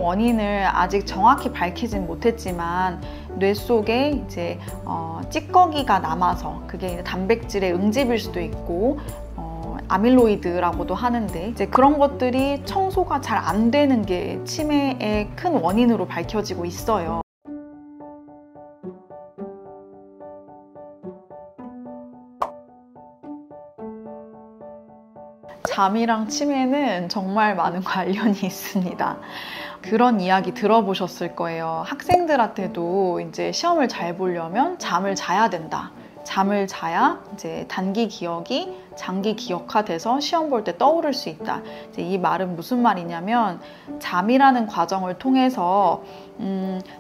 원인을 아직 정확히 밝히진 못했지만 뇌 속에 이제 찌꺼기가 남아서 그게 단백질의 응집일 수도 있고 아밀로이드라고도 하는데 이제 그런 것들이 청소가 잘 안 되는 게 치매의 큰 원인으로 밝혀지고 있어요. 잠이랑 치매는 정말 많은 관련이 있습니다. 그런 이야기 들어보셨을 거예요. 학생들한테도 이제 시험을 잘 보려면 잠을 자야 된다. 잠을 자야 이제 단기 기억이 장기 기억화돼서 시험 볼 때 떠오를 수 있다. 이제 이 말은 무슨 말이냐면 잠이라는 과정을 통해서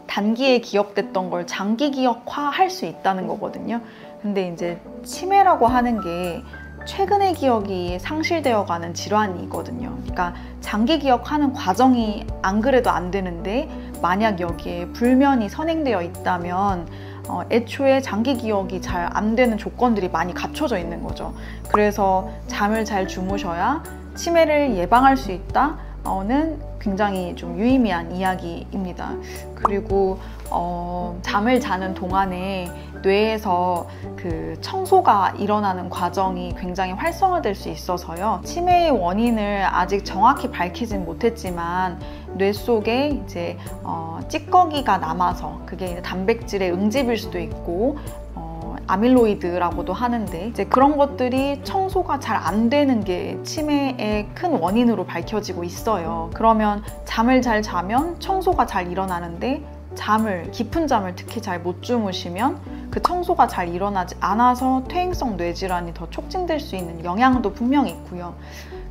단기에 기억됐던 걸 장기 기억화할 수 있다는 거거든요. 근데 이제 치매라고 하는 게 최근의 기억이 상실되어 가는 질환이거든요. 그러니까 장기 기억하는 과정이 안 그래도 안 되는데 만약 여기에 불면이 선행되어 있다면 애초에 장기 기억이 잘 안 되는 조건들이 많이 갖춰져 있는 거죠. 그래서 잠을 잘 주무셔야 치매를 예방할 수 있다는 굉장히 좀 유의미한 이야기입니다. 그리고 잠을 자는 동안에 뇌에서 그 청소가 일어나는 과정이 굉장히 활성화될 수 있어서요. 치매의 원인을 아직 정확히 밝히진 못했지만 뇌 속에 이제 찌꺼기가 남아서 그게 단백질의 응집일 수도 있고 아밀로이드라고도 하는데 이제 그런 것들이 청소가 잘 안 되는 게 치매의 큰 원인으로 밝혀지고 있어요. 그러면 잠을 잘 자면 청소가 잘 일어나는데 깊은 잠을 특히 잘 못 주무시면 그 청소가 잘 일어나지 않아서 퇴행성 뇌질환이 더 촉진될 수 있는 영향도 분명히 있고요.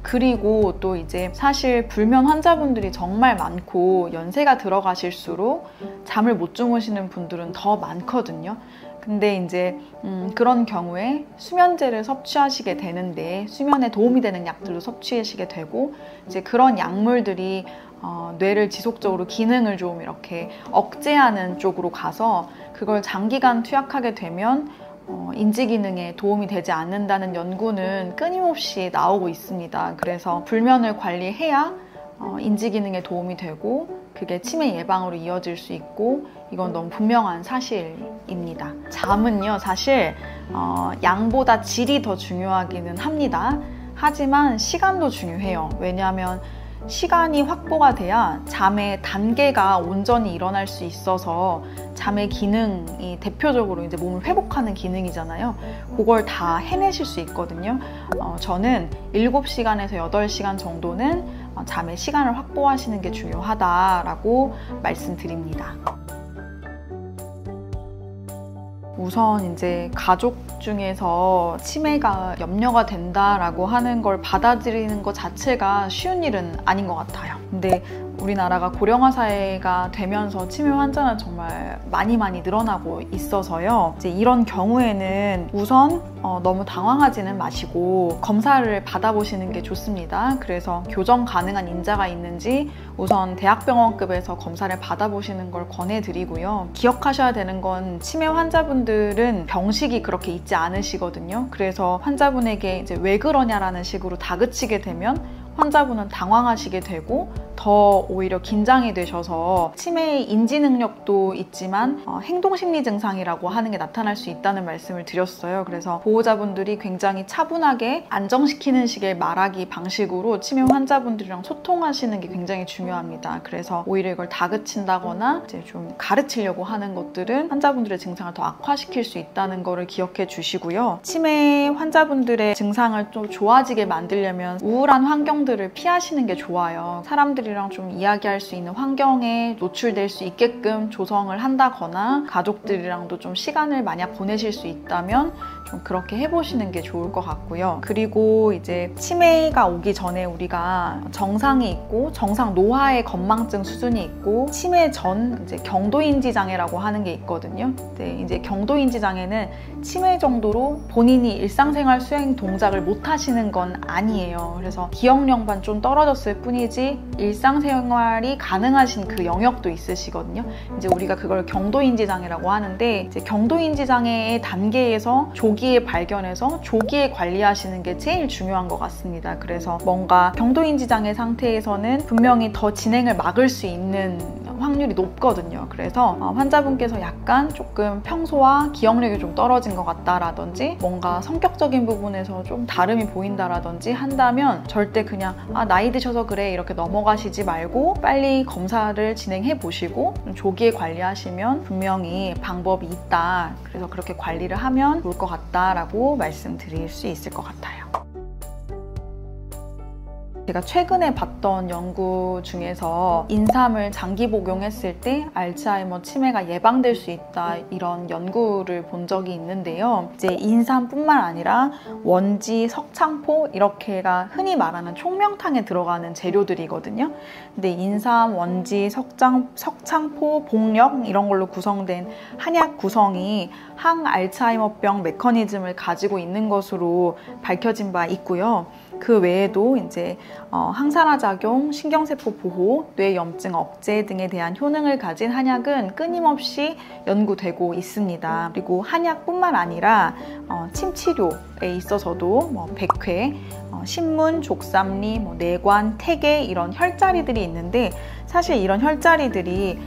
그리고 또 이제 사실 불면 환자분들이 정말 많고 연세가 들어가실수록 잠을 못 주무시는 분들은 더 많거든요. 근데 이제 그런 경우에 수면제를 섭취하시게 되는데 수면에 도움이 되는 약들도 섭취하시게 되고 이제 그런 약물들이 뇌를 지속적으로 기능을 좀 이렇게 억제하는 쪽으로 가서 그걸 장기간 투약하게 되면 인지 기능에 도움이 되지 않는다는 연구는 끊임없이 나오고 있습니다. 그래서 불면을 관리해야 인지 기능에 도움이 되고 그게 치매 예방으로 이어질 수 있고 이건 너무 분명한 사실입니다. 잠은요 사실 양보다 질이 더 중요하기는 합니다. 하지만 시간도 중요해요. 왜냐하면 시간이 확보가 돼야 잠의 단계가 온전히 일어날 수 있어서 잠의 기능이 대표적으로 이제 몸을 회복하는 기능이잖아요. 그걸 다 해내실 수 있거든요. 저는 7시간에서 8시간 정도는 잠의 시간을 확보하시는 게 중요하다라고 말씀드립니다. 우선 이제 가족 중에서 치매가 염려가 된다라고 하는 걸 받아들이는 것 자체가 쉬운 일은 아닌 것 같아요. 근데 우리나라가 고령화 사회가 되면서 치매 환자는 정말 많이 늘어나고 있어서요. 이제 이런 경우에는 우선 너무 당황하지는 마시고 검사를 받아보시는 게 좋습니다. 그래서 교정 가능한 인자가 있는지 우선 대학병원급에서 검사를 받아보시는 걸 권해드리고요. 기억하셔야 되는 건 치매 환자분들은 병식이 그렇게 있지 않으시거든요. 그래서 환자분에게 이제 왜 그러냐라는 식으로 다그치게 되면 환자분은 당황하시게 되고 더 오히려 긴장이 되셔서 치매의 인지 능력도 있지만 행동심리 증상이라고 하는 게 나타날 수 있다는 말씀을 드렸어요. 그래서 보호자분들이 굉장히 차분하게 안정시키는 식의 말하기 방식으로 치매 환자분들이랑 소통하시는 게 굉장히 중요합니다. 그래서 오히려 이걸 다그친다거나 이제 좀 가르치려고 하는 것들은 환자분들의 증상을 더 악화시킬 수 있다는 거를 기억해 주시고요. 치매 환자분들의 증상을 좀 좋아지게 만들려면 우울한 환경들을 피하시는 게 좋아요. 사람들이랑 좀 이야기할 수 있는 환경에 노출될 수 있게끔 조성을 한다거나 가족들이랑도 좀 시간을 만약 보내실 수 있다면 좀 그렇게 해보시는 게 좋을 것 같고요. 그리고 이제 치매가 오기 전에 우리가 정상이 있고 정상 노화의 건망증 수준이 있고 치매 전 이제 경도인지 장애라고 하는 게 있거든요. 네, 이제 경도인지 장애는 치매 정도로 본인이 일상생활 수행 동작을 못 하시는 건 아니에요. 그래서 기억력만 좀 떨어졌을 뿐이지 일상생활이 가능하신 그 영역도 있으시거든요. 이제 우리가 그걸 경도인지장애라고 하는데, 이제 경도인지장애의 단계에서 조기에 발견해서 조기에 관리하시는 게 제일 중요한 것 같습니다. 그래서 뭔가 경도인지장애 상태에서는 분명히 더 진행을 막을 수 있는 확률이 높거든요. 그래서 환자분께서 약간 조금 평소와 기억력이 좀 떨어진 것 같다라든지 뭔가 성격적인 부분에서 좀 다름이 보인다라든지 한다면 절대 그냥 나이 드셔서 그래 이렇게 넘어가시지 말고 빨리 검사를 진행해 보시고 조기에 관리하시면 분명히 방법이 있다. 그래서 그렇게 관리를 하면 좋을 것 같다라고 말씀드릴 수 있을 것 같아요. 제가 최근에 봤던 연구 중에서 인삼을 장기 복용했을 때 알츠하이머 치매가 예방될 수 있다, 이런 연구를 본 적이 있는데요. 이제 인삼뿐만 아니라 원지, 석창포 이렇게가 흔히 말하는 총명탕에 들어가는 재료들이거든요. 근데 인삼, 원지, 석창포, 복력 이런 걸로 구성된 한약 구성이 항알츠하이머병 메커니즘을 가지고 있는 것으로 밝혀진 바 있고요. 그 외에도 이제 항산화 작용, 신경세포 보호, 뇌염증 억제 등에 대한 효능을 가진 한약은 끊임없이 연구되고 있습니다. 그리고 한약뿐만 아니라 침 치료에 있어서도 백회, 신문, 족삼리, 내관, 태계 이런 혈자리들이 있는데, 사실 이런 혈자리들이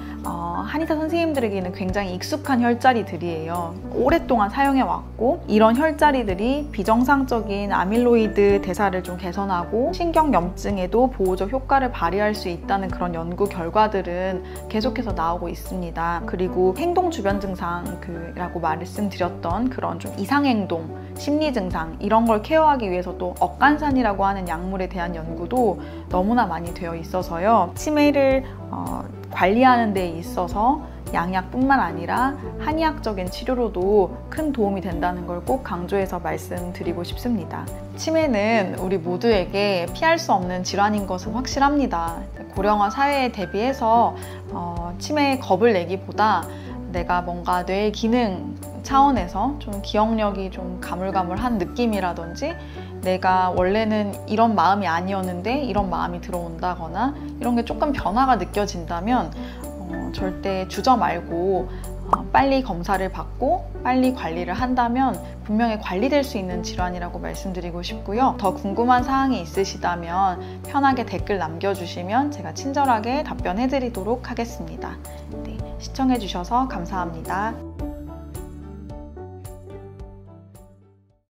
한의사 선생님들에게는 굉장히 익숙한 혈자리들이에요. 오랫동안 사용해왔고, 이런 혈자리들이 비정상적인 아밀로이드 대사를 좀 개선하고 신경염증에도 보호적 효과를 발휘할 수 있다는 그런 연구 결과들은 계속해서 나오고 있습니다. 그리고 행동 주변 증상이라고 말씀드렸던 그런 좀 이상행동, 심리 증상 이런 걸 케어하기 위해서 또 억간산이라고 하는 약물에 대한 연구도 너무나 많이 되어 있어서요. 치매를 관리하는 데 있어서 양약뿐만 아니라 한의학적인 치료로도 큰 도움이 된다는 걸 꼭 강조해서 말씀드리고 싶습니다. 치매는 우리 모두에게 피할 수 없는 질환인 것은 확실합니다. 고령화 사회에 대비해서 치매에 겁을 내기보다 내가 뭔가 뇌의 기능 차원에서 좀 기억력이 좀 가물가물한 느낌이라든지, 내가 원래는 이런 마음이 아니었는데 이런 마음이 들어온다거나 이런 게 조금 변화가 느껴진다면 절대 주저 말고 빨리 검사를 받고 빨리 관리를 한다면 분명히 관리될 수 있는 질환이라고 말씀드리고 싶고요. 더 궁금한 사항이 있으시다면 편하게 댓글 남겨주시면 제가 친절하게 답변해드리도록 하겠습니다. 네, 시청해주셔서 감사합니다.